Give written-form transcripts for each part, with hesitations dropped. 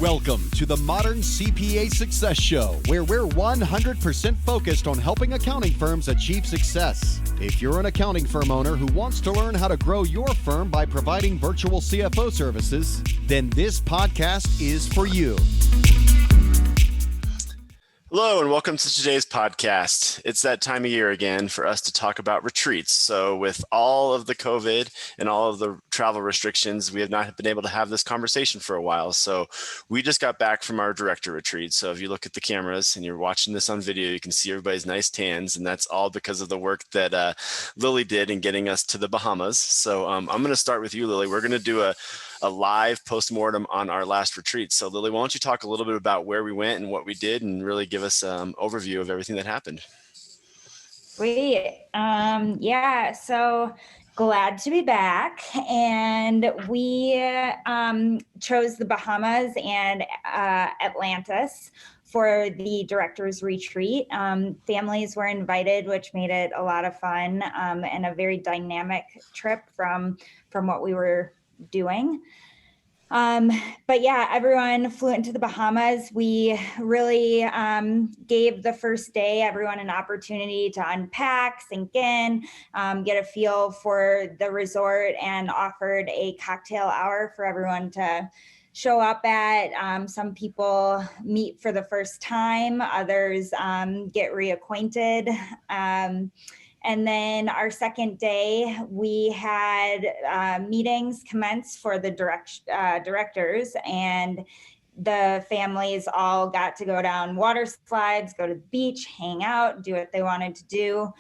Welcome to the Modern CPA Success Show, where we're 100% focused on helping accounting firms achieve success. If you're an accounting firm owner who wants to learn how to grow your firm by providing virtual CFO services, then this podcast is for you. Hello and welcome to today's podcast. It's that time of year again for us to talk about retreats. So with all of the COVID and all of the travel restrictions, we have not been able to have this conversation for a while. So we just got back from our director retreat. So if you look at the cameras and you're watching this on video, you can see everybody's nice tans. And that's all because of the work that Lily did in getting us to the Bahamas. So I'm going to start with you, Lily. We're going to do a live postmortem on our last retreat. So Lily, why don't you talk a little bit about where we went and what we did and really give us an overview of everything that happened. Great. So glad to be back. And we chose the Bahamas and Atlantis for the director's retreat. Families were invited, which made it a lot of fun and a very dynamic trip from what we were doing. But yeah, everyone flew into the Bahamas. We really gave the first day everyone an opportunity to unpack, sink in, get a feel for the resort, and offered a cocktail hour for everyone to show up at. Some people meet for the first time, others get reacquainted. And then our second day, we had meetings commence for the directors, and the families all got to go down water slides, go to the beach, hang out, do what they wanted to do.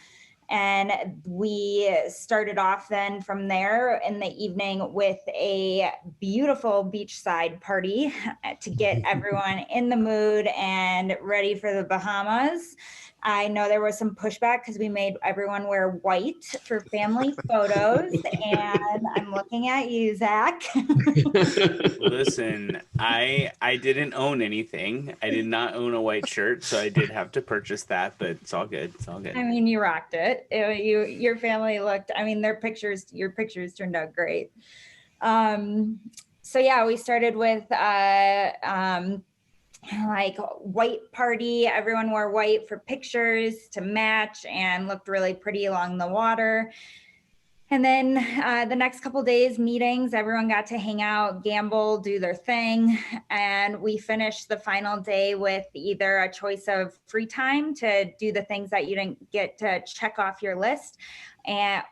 And we started off then from there in the evening with a beautiful beachside party to get everyone in the mood and ready for the Bahamas. I know there was some pushback because we made everyone wear white for family photos, and I'm looking at you, Zach. Listen, I didn't own anything. I did not own a white shirt, so I did have to purchase that, but it's all good. It's all good. I mean, you rocked it. Your family looked, your pictures turned out great. So yeah, we started with like white party. Everyone wore white for pictures to match and looked really pretty along the water. And then the next couple of days, meetings, everyone got to hang out, gamble, do their thing. And we finished the final day with either a choice of free time to do the things that you didn't get to check off your list,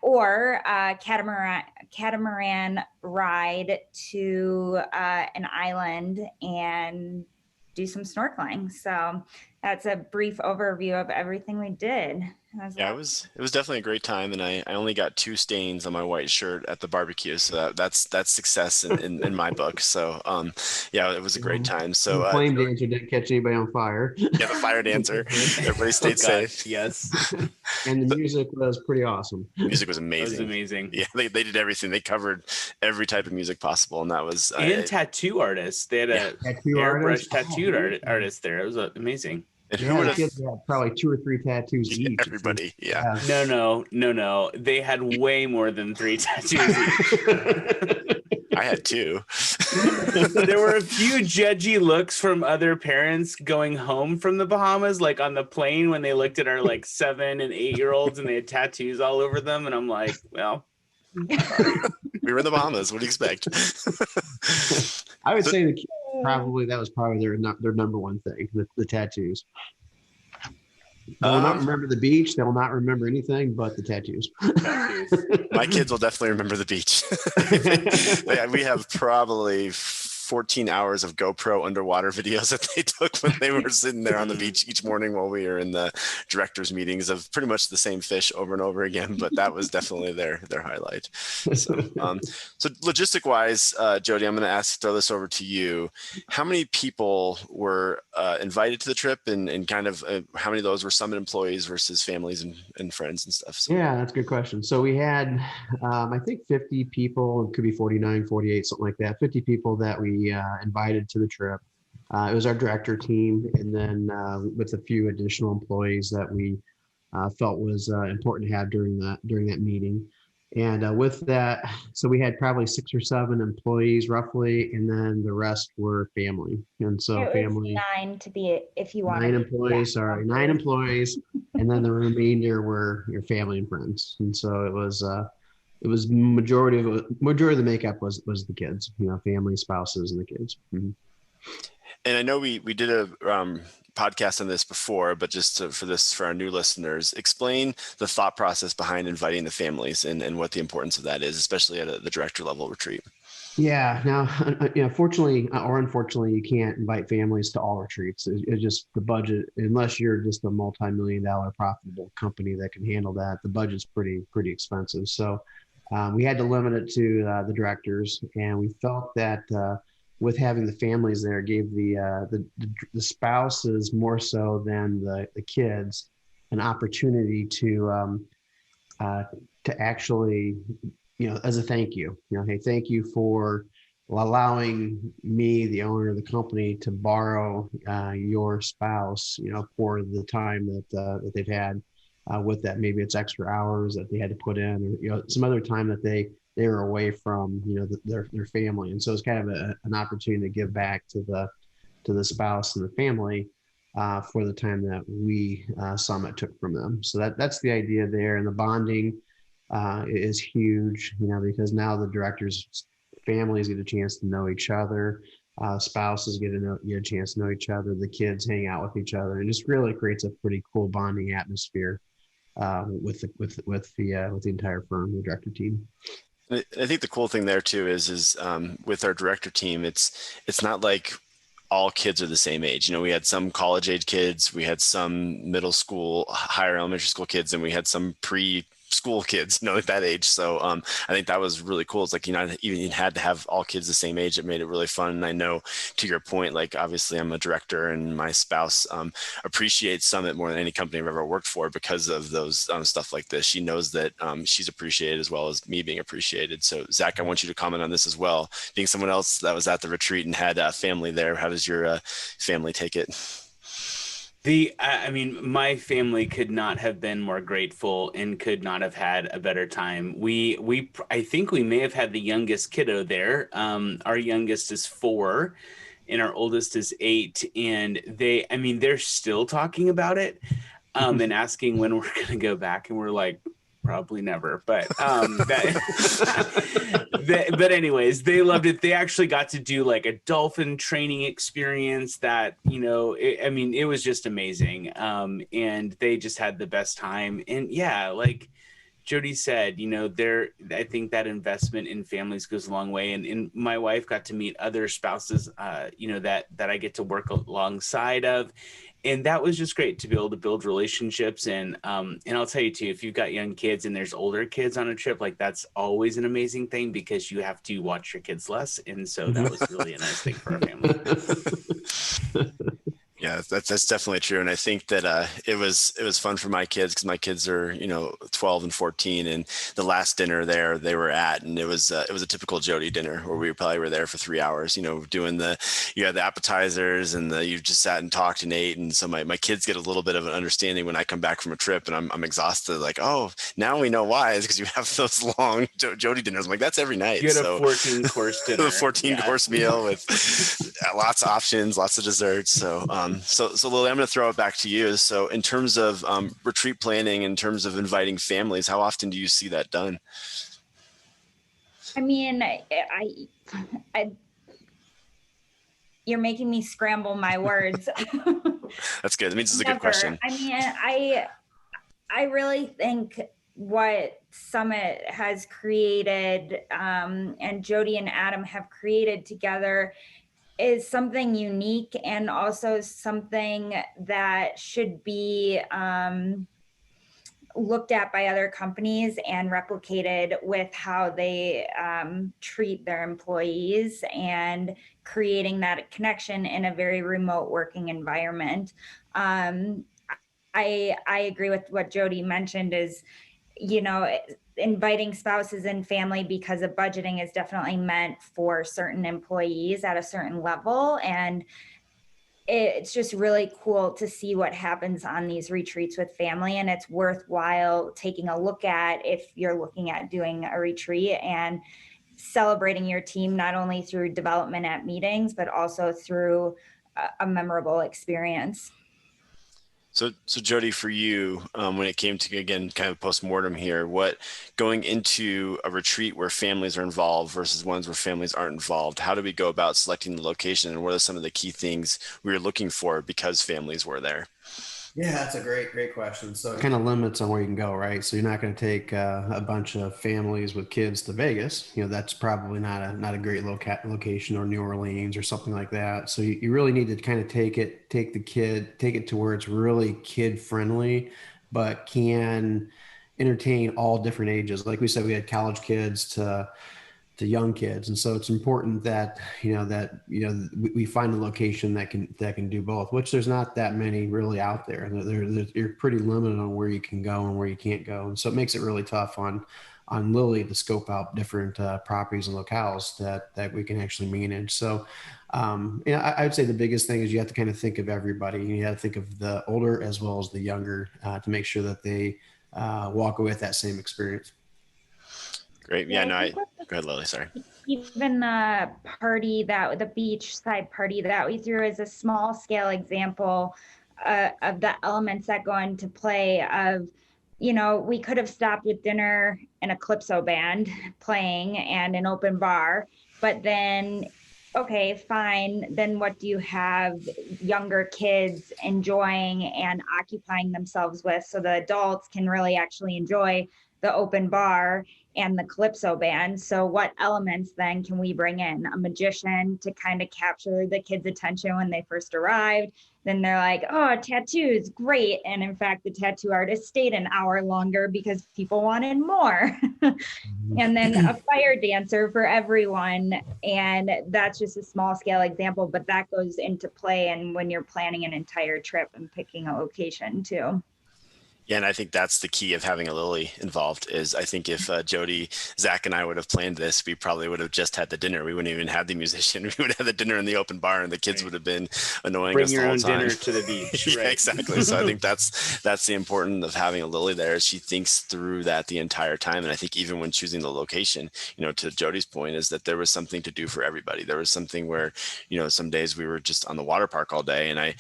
or a catamaran ride to an island and do some snorkeling. So that's a brief overview of everything we did. Yeah, it was definitely a great time, and I only got 2 stains on my white shirt at the barbecue, so that's success in my book. So yeah, it was a great time. So the flame dancer didn't catch anybody on fire. Yeah, the fire dancer. Everybody stayed safe. Yes. And the music was pretty awesung. Music was amazing. It was amazing. Yeah, they did everything. They covered every type of music possible, and that was and tattoo artists. They had a airbrush tattoo artist there. It was amazing. And who would have kids had probably 2 or 3 tattoos each. Everybody, yeah. No. They had way more than 3 tattoos each. I had 2. There were a few judgy looks from other parents going home from the Bahamas, like on the plane when they looked at our like 7 and 8-year-olds and they had tattoos all over them. And I'm like, well, we were in the Bahamas. What do you expect? I would say the kids that was probably their number one thing, the tattoos. They'll not remember the beach. They'll not remember anything but the tattoos. My kids will definitely remember the beach. We have probably 14 hours of GoPro underwater videos that they took when they were sitting there on the beach each morning while we were in the directors meetings of pretty much the same fish over and over again. But that was definitely their highlight. So logistic wise, Jody, I'm going to throw this over to you. How many people were invited to the trip, and kind of how many of those were Summit employees versus families and friends and stuff? So. Yeah, that's a good question. So we had, I think 50 people, it could be 49, 48, something like that. 50 people that we invited to the trip. It was our director team, and then with a few additional employees that we felt was important to have during that meeting. And with that, so we had probably 6 or 7 employees roughly, and then the rest were family. And so It was family, 9 to be, if you want 9 to be employees, sorry, 9 employees, and then the remainder were your family and friends. And so it was majority of the makeup was the kids, family, spouses, and the kids. Mm-hmm. And I know we did a podcast on this before, but just for our new listeners, explain the thought process behind inviting the families and what the importance of that is, especially at the director level retreat. Yeah. Now, fortunately or unfortunately, you can't invite families to all retreats. It's just the budget, unless you're just a multi-million-dollar profitable company that can handle that. The budget's pretty expensive. So we had to limit it to the directors, and we felt that with having the families there gave the spouses more so than the kids an opportunity to actually, as a thank you, hey, thank you for allowing me, the owner of the company, to borrow your spouse, for the time that they've had with that. Maybe it's extra hours that they had to put in, or some other time that they were away from their family. And so it's kind of an opportunity to give back to the spouse and the family for the time that we Summit took from them. So that's the idea there. And the bonding is huge, because now the directors' families get a chance to know each other, spouses get a chance to know each other, the kids hang out with each other, and just really creates a pretty cool bonding atmosphere with the entire firm, the director team. I think the cool thing there too is with our director team, it's not like all kids are the same age. We had some college age kids, we had some middle school, higher elementary school kids, and we had some pre-school kids, at that age. So I think that was really cool. It's like, even you had to have all kids the same age. It made it really fun. And I know, to your point, like, obviously I'm a director, and my spouse appreciates Summit more than any company I've ever worked for because of those stuff like this. She knows that she's appreciated as well as me being appreciated. So Zach, I want you to comment on this as well. Being someone else that was at the retreat and had a family there, how does your family take it? My family could not have been more grateful and could not have had a better time. I think we may have had the youngest kiddo there. Our youngest is 4 and our oldest is 8. And they're still talking about it and asking when we're going to go back. And we're like, probably never, but but anyways, they loved it. They actually got to do like a dolphin training experience that, it was just amazing. And they just had the best time. And yeah, like Jody said, I think that investment in families goes a long way. And my wife got to meet other spouses, that I get to work alongside of. And that was just great to be able to build relationships. And I'll tell you too, if you've got young kids and there's older kids on a trip, like that's always an amazing thing because you have to watch your kids less. And so that was really a nice thing for our family. Yeah, that's definitely true. And I think that it was fun for my kids because my kids are, 12 and 14, and the last dinner there they were at, and it was a typical Jody dinner where we probably were there for 3 hours, doing you had the appetizers and you just sat and talked and ate. And so my kids get a little bit of an understanding when I come back from a trip and I'm exhausted, like, oh, now we know why. It's because you have those long Jody dinners. I'm like, that's every night. You had a 14-course dinner. A 14-course meal with lots of options, lots of desserts. So Lily, I'm going to throw it back to you. So in terms of retreat planning, in terms of inviting families, how often do you see that done? You're making me scramble my words. That's good. That means it's a good question. I really think what Summit has created and Jody and Adam have created together is something unique and also something that should be looked at by other companies and replicated with how they treat their employees and creating that connection in a very remote working environment. I agree with what Jody mentioned is, inviting spouses and family because of budgeting is definitely meant for certain employees at a certain level. And it's just really cool to see what happens on these retreats with family, and it's worthwhile taking a look at if you're looking at doing a retreat and celebrating your team, not only through development at meetings, but also through a memorable experience. So Jody, for you, when it came to, again, kind of post-mortem here, what going into a retreat where families are involved versus ones where families aren't involved, how do we go about selecting the location, and what are some of the key things we were looking for because families were there? Yeah, that's a great question. So Kind of limits on where you can go, right? So you're not going to take a bunch of families with kids to Vegas. That's probably not a great location, or New Orleans or something like that. So you really need to kind of take it to where it's really kid friendly, but can entertain all different ages. Like we said, we had college kids to young kids, and so it's important that we find a location that can do both, which there's not that many really out there. You're pretty limited on where you can go and where you can't go, and so it makes it really tough on Lily to scope out different properties and locales that we can actually manage. So I would say the biggest thing is you have to kind of think of everybody. You have to think of the older as well as the younger to make sure that they walk away with that same experience. Great. Yeah, no, go ahead, Lily. Sorry. Even the beachside party that we threw is a small scale example of the elements that go into play of, we could have stopped with dinner and a calypso band playing and an open bar, but then, okay, fine. Then what do you have younger kids enjoying and occupying themselves with, so the adults can really actually enjoy the open bar and the calypso band? So what elements then can we bring in? A magician to kind of capture the kids' attention when they first arrived. Then they're like, oh, tattoos, great. And in fact, the tattoo artist stayed an hour longer because people wanted more. And then a fire dancer for everyone. And that's just a small scale example, but that goes into play and when you're planning an entire trip and picking a location too. Yeah, and I think that's the key of having a Lily involved is I think if Jody, Zach, and I would have planned this, we probably would have just had the dinner. We wouldn't even have the musician. We would have the dinner in the open bar, and the kids would have been annoying us the whole time. Bring your own dinner to the beach. Yeah, right. exactly. So I think that's the importance of having a Lily there. She thinks through that the entire time. And I think even when choosing the location, to Jody's point, is that there was something to do for everybody. There was something where, some days we were just on the water park all day. And I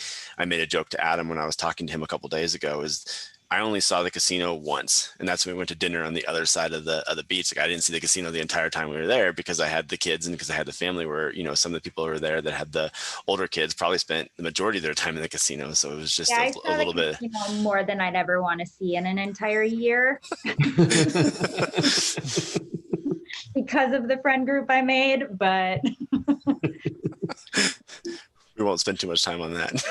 made a joke to Adam when I was talking to him a couple of days ago is I only saw the casino once, and that's when we went to dinner on the other side of the beach. Like I didn't see the casino the entire time we were there because I had the kids and because I had the family where, some of the people who were there that had the older kids probably spent the majority of their time in the casino. So it was just a little bit more than I'd ever want to see in an entire year. Because of the friend group I made, but we won't spend too much time on that.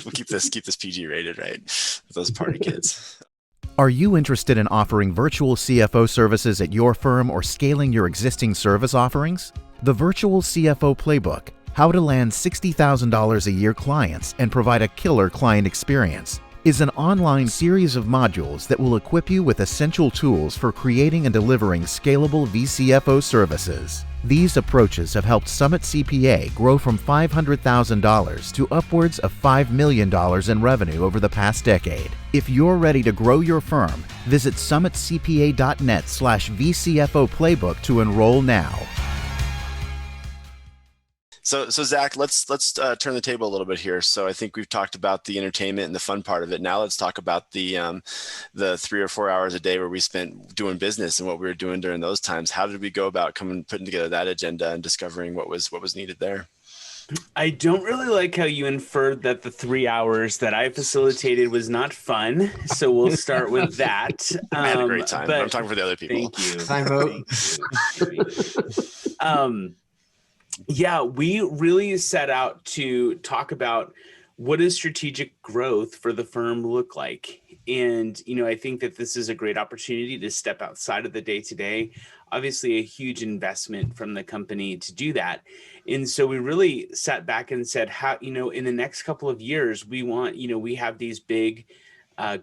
We'll keep this PG rated, right? With those party kids. Are you interested in offering virtual CFO services at your firm or scaling your existing service offerings? The Virtual CFO Playbook, How to Land $60,000 a Year Clients and Provide a Killer Client Experience, is an online series of modules that will equip you with essential tools for creating and delivering scalable VCFO services. These approaches have helped Summit CPA grow from $500,000 to upwards of $5 million in revenue over the past decade. If you're ready to grow your firm, visit summitcpa.net/VCFO Playbook to enroll now. So Zach, let's turn the table a little bit here. So I think we've talked about the entertainment and the fun part of it. Now let's talk about the 3 or 4 hours a day where we spent doing business and what we were doing during those times. How did we go about putting together that agenda and discovering what was needed there? I don't really like how you inferred that the 3 hours that I facilitated was not fun. So we'll start with that. I had a great time. But I'm talking for the other people. Thank you. Time vote. Yeah, we really set out to talk about what does strategic growth for the firm look like. And, I think that this is a great opportunity to step outside of the day-to-day. Obviously, a huge investment from the company to do that. And so we really sat back and said, how, in the next couple of years, we want, we have these big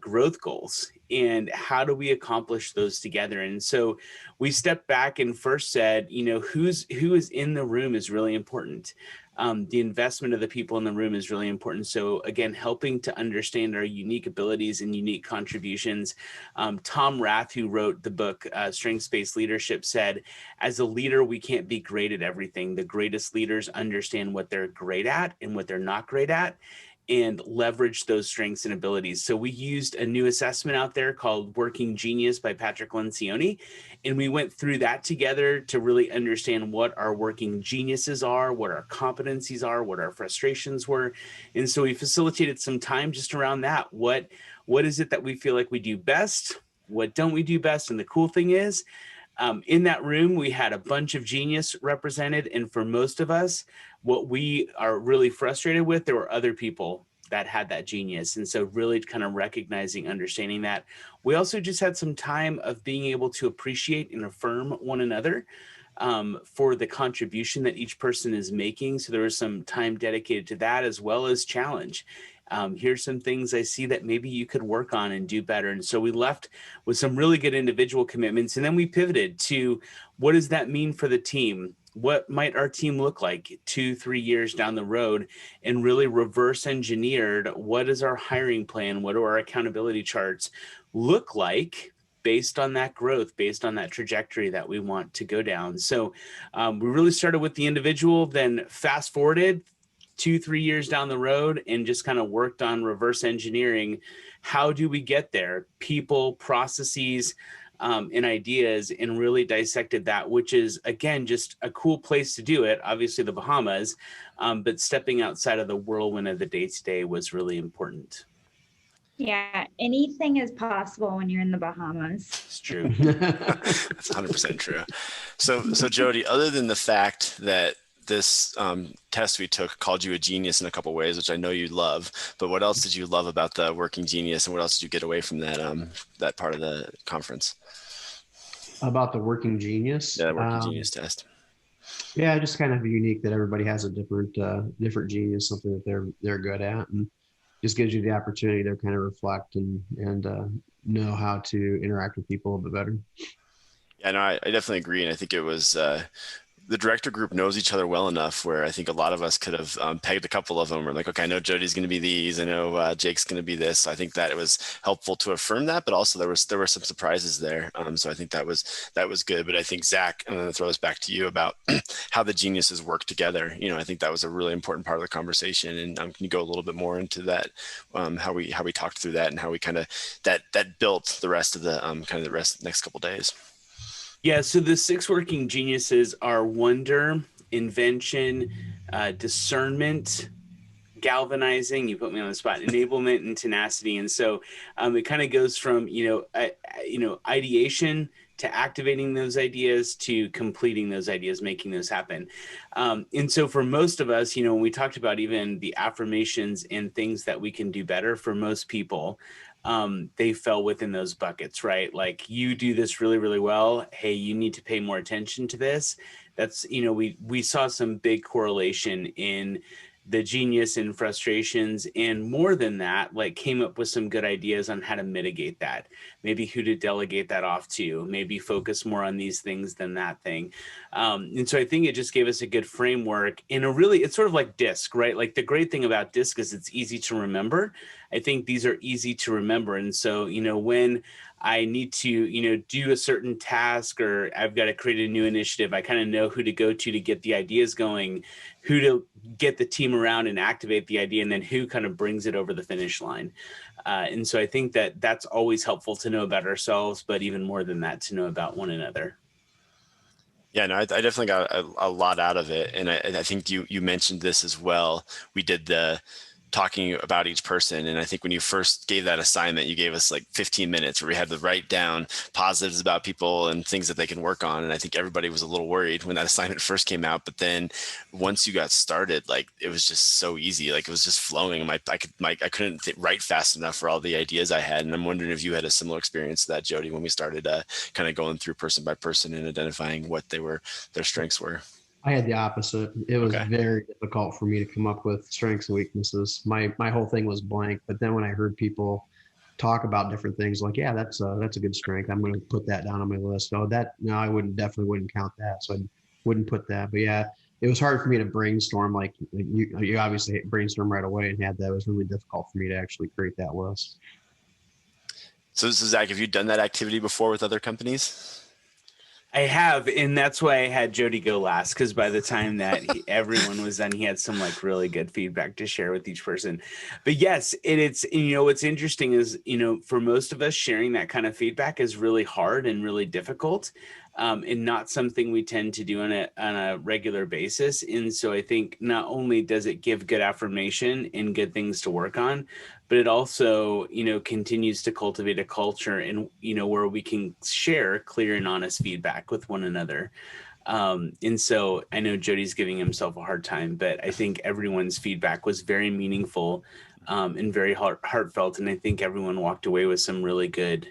growth goals, and how do we accomplish those together? And so we stepped back and first said, who is in the room is really important. The investment of the people in the room is really important. So again, helping to understand our unique abilities and unique contributions. Tom Rath, who wrote the book Strengths-Based Leadership, said, as a leader, we can't be great at everything. The greatest leaders understand what they're great at and what they're not great at, and leverage those strengths and abilities. So we used a new assessment out there called Working Genius by Patrick Lencioni. And we went through that together to really understand what our working geniuses are, what our competencies are, what our frustrations were. And so we facilitated some time just around that. What is it that we feel like we do best? What don't we do best? And the cool thing is, in that room, we had a bunch of genius represented. And for most of us, what we are really frustrated with, there were other people that had that genius. And so really kind of recognizing, understanding that. We also just had some time of being able to appreciate and affirm one another for the contribution that each person is making. So there was some time dedicated to that, as well as challenge. Here's some things I see that maybe you could work on and do better. And so we left with some really good individual commitments. And then we pivoted to, what does that mean for the team? What might our team look like 2-3 years down the road? And really reverse engineered, what is our hiring plan? What do our accountability charts look like based on that growth, based on that trajectory that we want to go down? So we really started with the individual, then fast forwarded 2-3 years down the road and just kind of worked on reverse engineering. How do we get there? People, processes, and ideas, and really dissected that, which is, again, just a cool place to do it. Obviously the Bahamas, but stepping outside of the whirlwind of the day-to-day was really important. Yeah, anything is possible when you're in the Bahamas. It's true. That's 100% true. So Jody, other than the fact that this test we took called you a genius in a couple of ways, which I know you love, but what else did you love about the Working Genius, and what else did you get away from that part of the conference? About the Working Genius? Yeah, Working Genius test. Yeah, just kind of unique that everybody has a different genius, something that they're good at, and just gives you the opportunity to kind of reflect and know how to interact with people a bit better. Yeah, no, I definitely agree, and I think it was the director group knows each other well enough where I think a lot of us could have pegged a couple of them. We're like, okay, I know Jody's going to be these. I know Jake's going to be this. So I think that it was helpful to affirm that, but also there were some surprises there. So I think that was good. But I think, Zach, I'm going to throw this back to you about how the geniuses work together. I think that was a really important part of the conversation. And can you go a little bit more into that, how we talked through that and how we kind of that built the rest of the next couple of days. Yeah, so the 6 working geniuses are wonder, invention, discernment, galvanizing, you put me on the spot, enablement, and tenacity. And so it kind of goes from, ideation to activating those ideas to completing those ideas, making those happen. And so for most of us, when we talked about even the affirmations and things that we can do better, for most people, they fell within those buckets, right? Like, you do this really, really well. Hey, you need to pay more attention to this. That's, we saw some big correlation in the genius and frustrations, and more than that, like, came up with some good ideas on how to mitigate that, maybe who to delegate that off to, maybe focus more on these things than that thing. And so I think it just gave us a good framework in it's sort of like DISC, right? Like, the great thing about DISC is it's easy to remember. I think these are easy to remember. And so, when I need to, do a certain task, or I've got to create a new initiative, I kind of know who to go to get the ideas going, who to get the team around and activate the idea, and then who kind of brings it over the finish line. And so I think that that's always helpful to know about ourselves, but even more than that, to know about one another. Yeah, no, I definitely got a lot out of it. And I think you mentioned this as well. We did the talking about each person. And I think when you first gave that assignment, you gave us like 15 minutes where we had to write down positives about people and things that they can work on. And I think everybody was a little worried when that assignment first came out. But then once you got started, like, it was just so easy. Like, it was just flowing. I couldn't write fast enough for all the ideas I had. And I'm wondering if you had a similar experience to that, Jody, when we started kind of going through person by person and identifying what their strengths were. I had the opposite. It was Okay. very difficult for me to come up with strengths and weaknesses. My whole thing was blank. But then when I heard people talk about different things. Like, yeah, that's a good strength. I'm going to put that down on my list. Oh, no, I definitely wouldn't count that. So I wouldn't put that. But yeah, it was hard for me to brainstorm. Like you obviously brainstorm right away and had that. It was really difficult for me to actually create that list. So Zach, have you done that activity before with other companies? I have, and that's why I had Jody go last, because by the time that everyone was done, he had some like really good feedback to share with each person. But yes, it's what's interesting is for most of us, sharing that kind of feedback is really hard and really difficult, and not something we tend to do on a regular basis. And so I think not only does it give good affirmation and good things to work on, but it also, continues to cultivate a culture and, where we can share clear and honest feedback with one another. And so I know Jody's giving himself a hard time, but I think everyone's feedback was very meaningful, and very heartfelt. And I think everyone walked away with some really good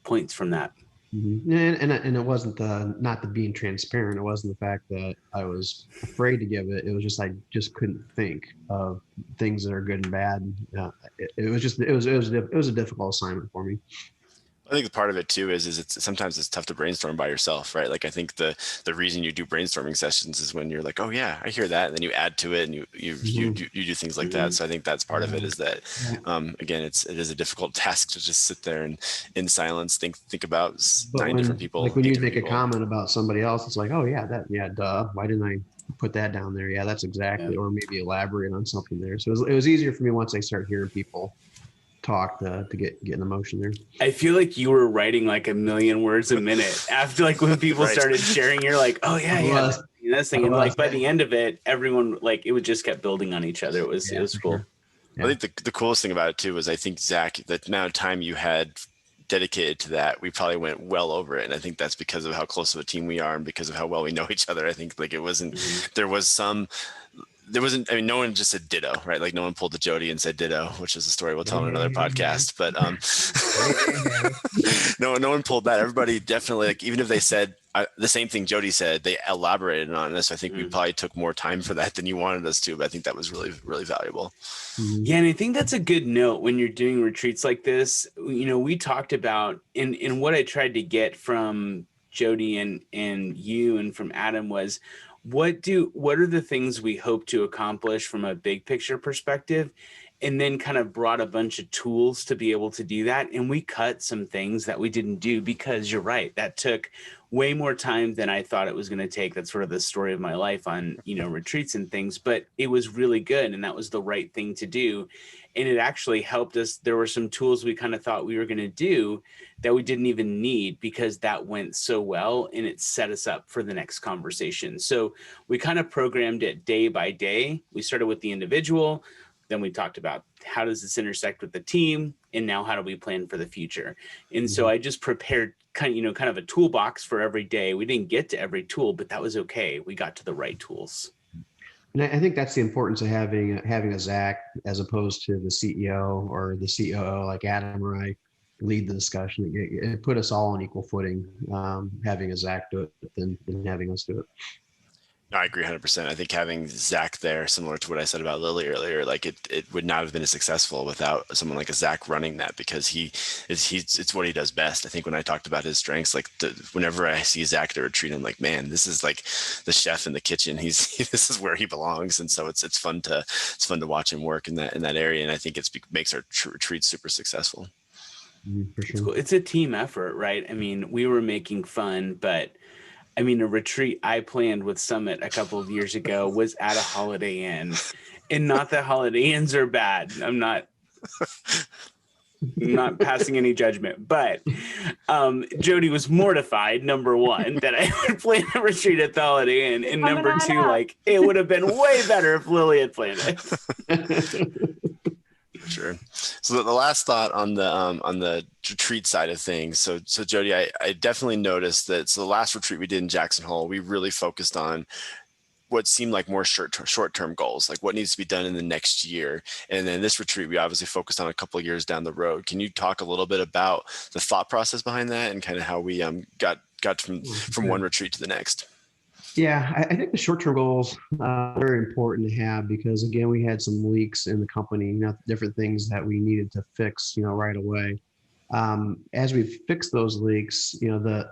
points from that. Mm-hmm. And it wasn't not the being transparent. It wasn't the fact that I was afraid to give it. It was just I just couldn't think of things that are good and bad. It was a difficult assignment for me. I think part of it too is sometimes it's tough to brainstorm by yourself, right? Like I think the reason you do brainstorming sessions is when you're like, oh yeah, I hear that, and then you add to it and you do things like that. So I think that's part of it is that again, it is a difficult task to just sit there and in silence think about different people. Like when you make a comment about somebody else, it's like, oh yeah, duh. Why didn't I put that down there? Yeah, that's exactly. Or maybe elaborate on something there. So it was easier for me once I started hearing people talk to get an emotion there. I feel like you were writing like 1 million words a minute after like when people started sharing, you're like, oh yeah, this thing. And like by the end of it, everyone like it would just kept building on each other. It was cool. Sure. Yeah. I think the coolest thing about it too was I think Zach, the amount of time you had dedicated to that, we probably went well over it. And I think that's because of how close of a team we are and because of how well we know each other. I think like it wasn't, no one just said ditto, right? Like no one pulled the Jody and said ditto, which is a story we'll tell in another podcast. But no one pulled that. Everybody definitely, like, even if they said the same thing Jody said, they elaborated on this. I think we probably took more time for that than you wanted us to, but I think that was really, really valuable. Yeah. And I think that's a good note when you're doing retreats like this. We talked about in what I tried to get from Jody and you and from Adam was, what are the things we hope to accomplish from a big picture perspective, and then kind of brought a bunch of tools to be able to do that. And we cut some things that we didn't do because you're right, that took way more time than I thought it was going to take. That's sort of the story of my life on, retreats and things, but it was really good. And that was the right thing to do. And it actually helped us. There were some tools we kind of thought we were going to do that we didn't even need because that went so well and it set us up for the next conversation. So we kind of programmed it day by day. We started with the individual. Then we talked about how does this intersect with the team? And now how do we plan for the future? And so I just prepared kind of a toolbox for every day. We didn't get to every tool, but that was okay. We got to the right tools. And I think that's the importance of having a Zach as opposed to the CEO or the COO like Adam or I lead the discussion. It put us all on equal footing, having a Zach do it than having us do it. No, I agree 100%. I think having Zach there, similar to what I said about Lily earlier, like it would not have been as successful without someone like a Zach running that, because it's what he does best. I think when I talked about his strengths, like whenever I see Zach at a retreat, I'm like, man, this is like the chef in the kitchen. This is where he belongs. And so it's fun to watch him work in that area. And I think it makes our retreats super successful. For sure. It's cool. It's a team effort, right? I mean, we were making fun, but a retreat I planned with Summit a couple of years ago was at a Holiday Inn, and not that Holiday Inns are bad. I'm not passing any judgment, but Jody was mortified, number one, that I would plan a retreat at the Holiday Inn, and number two, like it would have been way better if Lily had planned it. Sure. So the last thought on the retreat side of things. So Jody, I definitely noticed that. So the last retreat we did in Jackson Hole, we really focused on what seemed like more short-term goals, like what needs to be done in the next year. And then this retreat, we obviously focused on a couple of years down the road. Can you talk a little bit about the thought process behind that and kind of how we got from one retreat to the next? Yeah, I think the short-term goals are very important to have because again, we had some leaks in the company, different things that we needed to fix, right away. As we fixed those leaks, the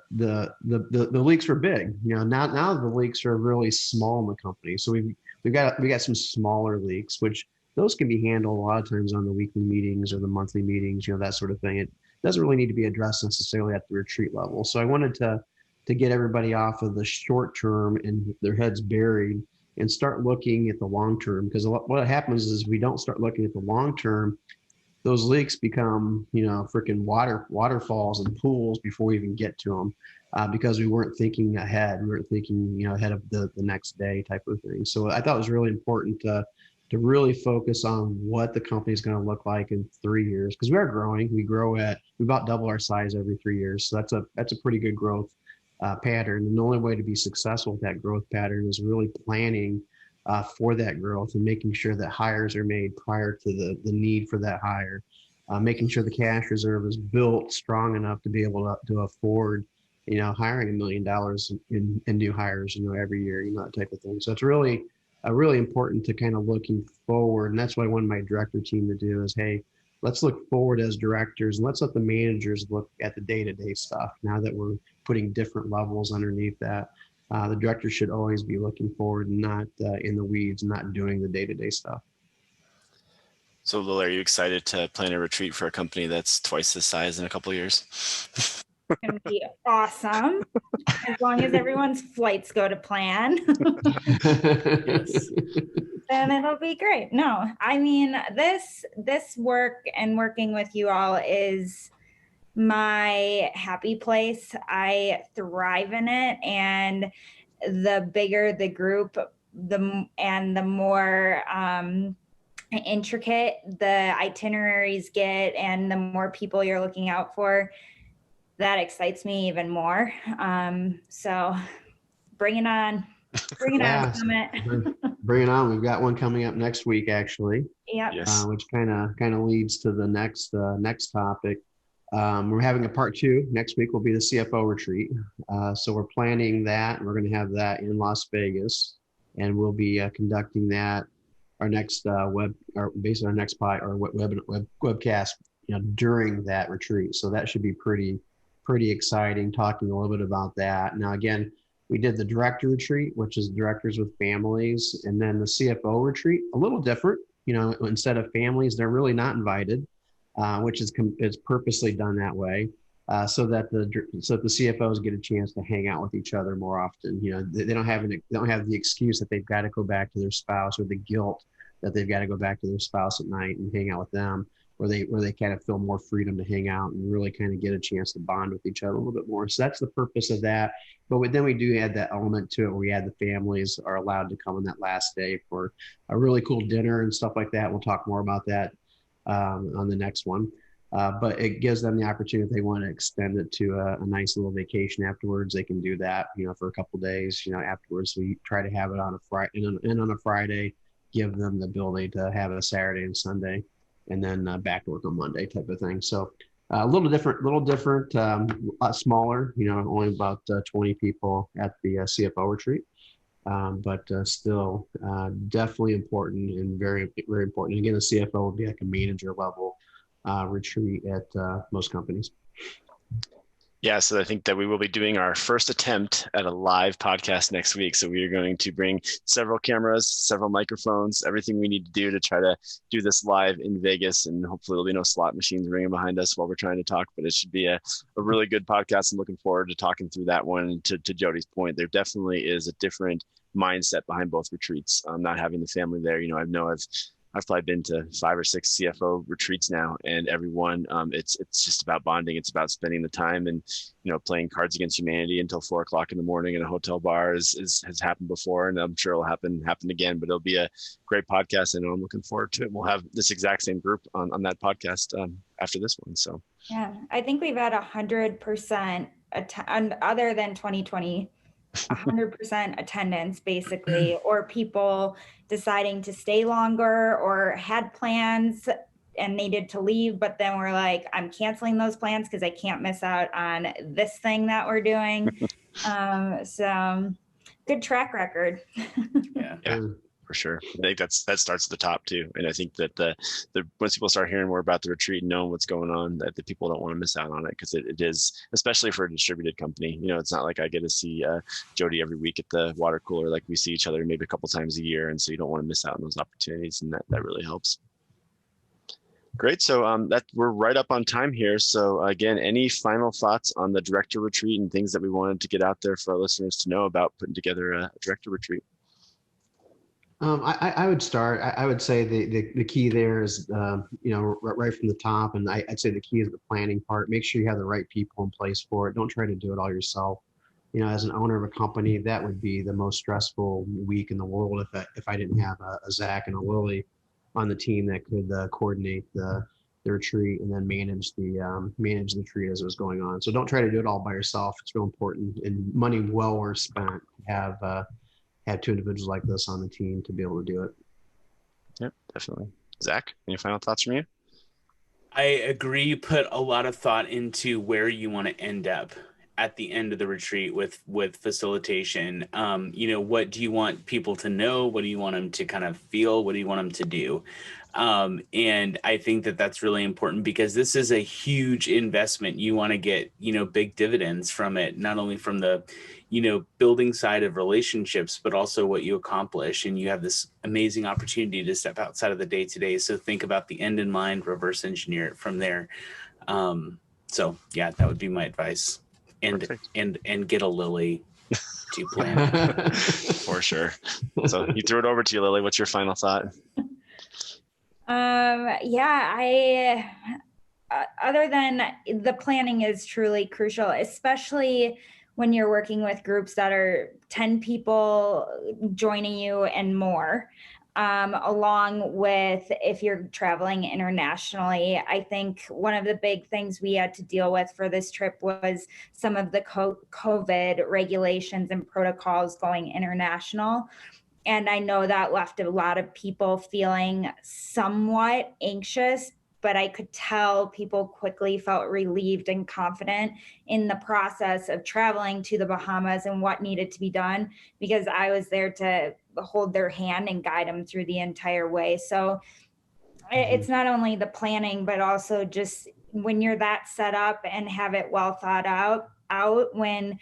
leaks were big. Now the leaks are really small in the company. So we got some smaller leaks, which those can be handled a lot of times on the weekly meetings or the monthly meetings, that sort of thing. It doesn't really need to be addressed necessarily at the retreat level. So I wanted to get everybody off of the short term and their heads buried and start looking at the long term. Because what happens is we don't start looking at the long term, those leaks become, freaking waterfalls and pools before we even get to them, because we weren't thinking ahead. We weren't thinking, ahead of the next day type of thing. So I thought it was really important to really focus on what the company is going to look like in 3 years, because we are growing. We about double our size every 3 years. So that's a pretty good growth pattern. And the only way to be successful with that growth pattern is really planning for that growth and making sure that hires are made prior to the need for that hire, making sure the cash reserve is built strong enough to be able to afford, hiring $1 million in new hires, every year, that type of thing. So it's really important to kind of looking forward. And that's what I wanted my director team to do is, hey, let's look forward as directors and let's let the managers look at the day-to-day stuff now that we're putting different levels underneath that. The director should always be looking forward and not in the weeds, not doing the day-to-day stuff. So Lil, are you excited to plan a retreat for a company that's twice this size in a couple of years? It's going to be awesome. As long as everyone's flights go to plan. Yes. Then it'll be great. No, I mean, this work and working with you all is my happy place. I thrive in it. And the bigger the group, the more intricate the itineraries get and the more people you're looking out for, that excites me even more. So bring it on. Bring it on, Summit. Bring it on. We've got one coming up next week, actually. Yep. Yes. Which kind of leads to the next topic. We're having a part 2. Next week will be the CFO retreat. So we're planning that. We're going to have that in Las Vegas, and we'll be conducting that our next basically our next webcast, during that retreat. So that should be pretty exciting. Talking a little bit about that. Now, again, we did the director retreat, which is directors with families, and then the CFO retreat, a little different. Instead of families, they're really not invited, which is purposely done that way, so that the CFOs get a chance to hang out with each other more often. They don't have the excuse that they've got to go back to their spouse, or the guilt that they've got to go back to their spouse at night and hang out with them, where they kind of feel more freedom to hang out and really kind of get a chance to bond with each other a little bit more. So that's the purpose of that. But then we do add that element to it where we add the families are allowed to come on that last day for a really cool dinner and stuff like that. We'll talk more about that on the next one. But it gives them the opportunity, if they want to extend it to a nice little vacation afterwards, they can do that, for a couple of days, afterwards. We try to have it on a Friday, and on a Friday, give them the ability to have a Saturday and Sunday, and then back to work on Monday type of thing. So a little different, a lot smaller, only about 20 people at the CFO retreat. But still definitely important and very, very important. And again, the CFO would be like a manager level retreat at most companies. Yeah, so I think that we will be doing our first attempt at a live podcast next week. So we are going to bring several cameras, several microphones, everything we need to do to try to do this live in Vegas. And hopefully there'll be no slot machines ringing behind us while we're trying to talk. But it should be a really good podcast. I'm looking forward to talking through that one. To Jody's point, there definitely is a different mindset behind both retreats. Not having the family there, I've probably been to 5 or 6 CFO retreats now, and everyone, it's just about bonding. It's about spending the time and, playing Cards Against Humanity until 4 o'clock in the morning in a hotel bar has happened before, and I'm sure it'll happen again. But it'll be a great podcast, and I'm looking forward to it. We'll have this exact same group on that podcast after this one. So yeah, I think we've had 100% other than 2020. 100% attendance basically, or people deciding to stay longer or had plans and needed to leave, but then we're like, I'm canceling those plans because I can't miss out on this thing that we're doing. So good track record. Yeah. For sure. I think that starts at the top too. And I think that the once people start hearing more about the retreat and knowing what's going on, that the people don't want to miss out on it, because it is, especially for a distributed company. It's not like I get to see Jody every week at the water cooler. Like, we see each other maybe a couple times a year. And so you don't want to miss out on those opportunities. And that really helps. Great. So that we're right up on time here. So again, any final thoughts on the director retreat and things that we wanted to get out there for our listeners to know about putting together a director retreat? I would start. I would say the key there is, right from the top. And I'd say the key is the planning part. Make sure you have the right people in place for it. Don't try to do it all yourself. As an owner of a company, that would be the most stressful week in the world if I didn't have a Zach and a Lily on the team that could coordinate the retreat and then manage the retreat as it was going on. So don't try to do it all by yourself. It's real important, and money well worth spent. Have two individuals like this on the team to be able to do it. Yep, definitely. Zach, any final thoughts from you? I agree. Put a lot of thought into where you want to end up at the end of the retreat with facilitation. What do you want people to know? What do you want them to kind of feel? What do you want them to do? And I think that that's really important, because this is a huge investment. You want to get, big dividends from it, not only from the, building side of relationships, but also what you accomplish. And you have this amazing opportunity to step outside of the day-to-day. So think about the end in mind, reverse engineer it from there. So yeah, that would be my advice. And get a Lily to plan. For sure. So you threw it over to you, Lily. What's your final thought? Other than the planning is truly crucial, especially when you're working with groups that are 10 people joining you and more, along with if you're traveling internationally. I think one of the big things we had to deal with for this trip was some of the COVID regulations and protocols going international. And I know that left a lot of people feeling somewhat anxious, but I could tell people quickly felt relieved and confident in the process of traveling to the Bahamas and what needed to be done, because I was there to hold their hand and guide them through the entire way. So it's not only the planning, but also just when you're that set up and have it well thought out, when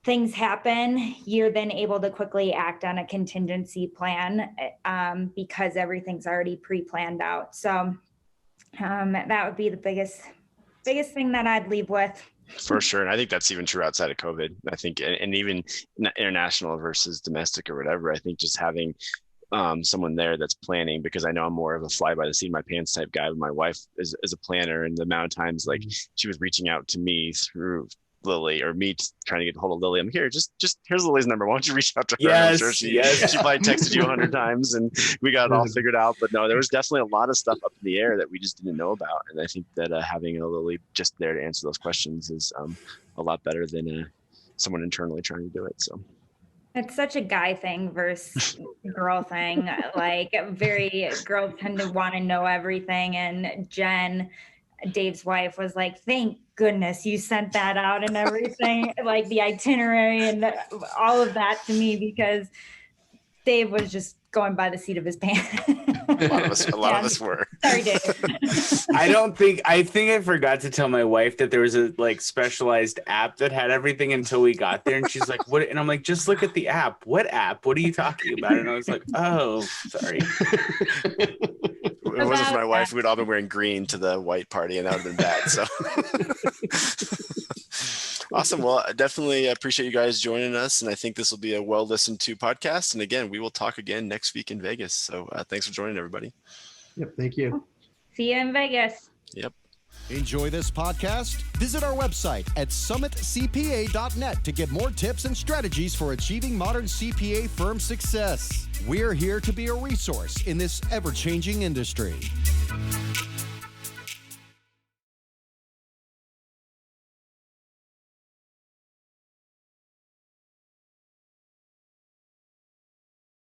things happen, you're then able to quickly act on a contingency plan because everything's already pre-planned out. So that would be the biggest thing that I'd leave with. For sure. And I think that's even true outside of COVID. I think, and even international versus domestic or whatever, I think just having someone there that's planning, because I know I'm more of a fly by the seat of my pants type guy. My wife is a planner, and the amount of times like she was reaching out to me through Lily or me trying to get a hold of Lily. I'm here, just here's Lily's number. Why don't you reach out to her? Yes, I'm sure she probably texted you 100 times and we got it all figured out. But no, there was definitely a lot of stuff up in the air that we just didn't know about. And I think that having a Lily just there to answer those questions is a lot better than someone internally trying to do it. So it's such a guy thing versus girl thing. Like, very girls tend to want to know everything. And Jen, Dave's wife, was like, thank goodness you sent that out and everything, like the itinerary and all of that to me, because Dave was just going by the seat of his pants. A lot of us were. Sorry, Dave. I think I forgot to tell my wife that there was a specialized app that had everything until we got there. And she's like, what? And I'm like, just look at the app. What app? What are you talking about? And I was like, oh, sorry. If it wasn't for my wife, we'd all been wearing green to the white party, and that would have been bad. So awesome. Well, I definitely appreciate you guys joining us. And I think this will be a well listened to podcast. And again, we will talk again next week in Vegas. So thanks for joining, everybody. Yep. Thank you. See you in Vegas. Yep. Enjoy this podcast? Visit our website at summitcpa.net to get more tips and strategies for achieving modern CPA firm success. We're here to be a resource in this ever-changing industry.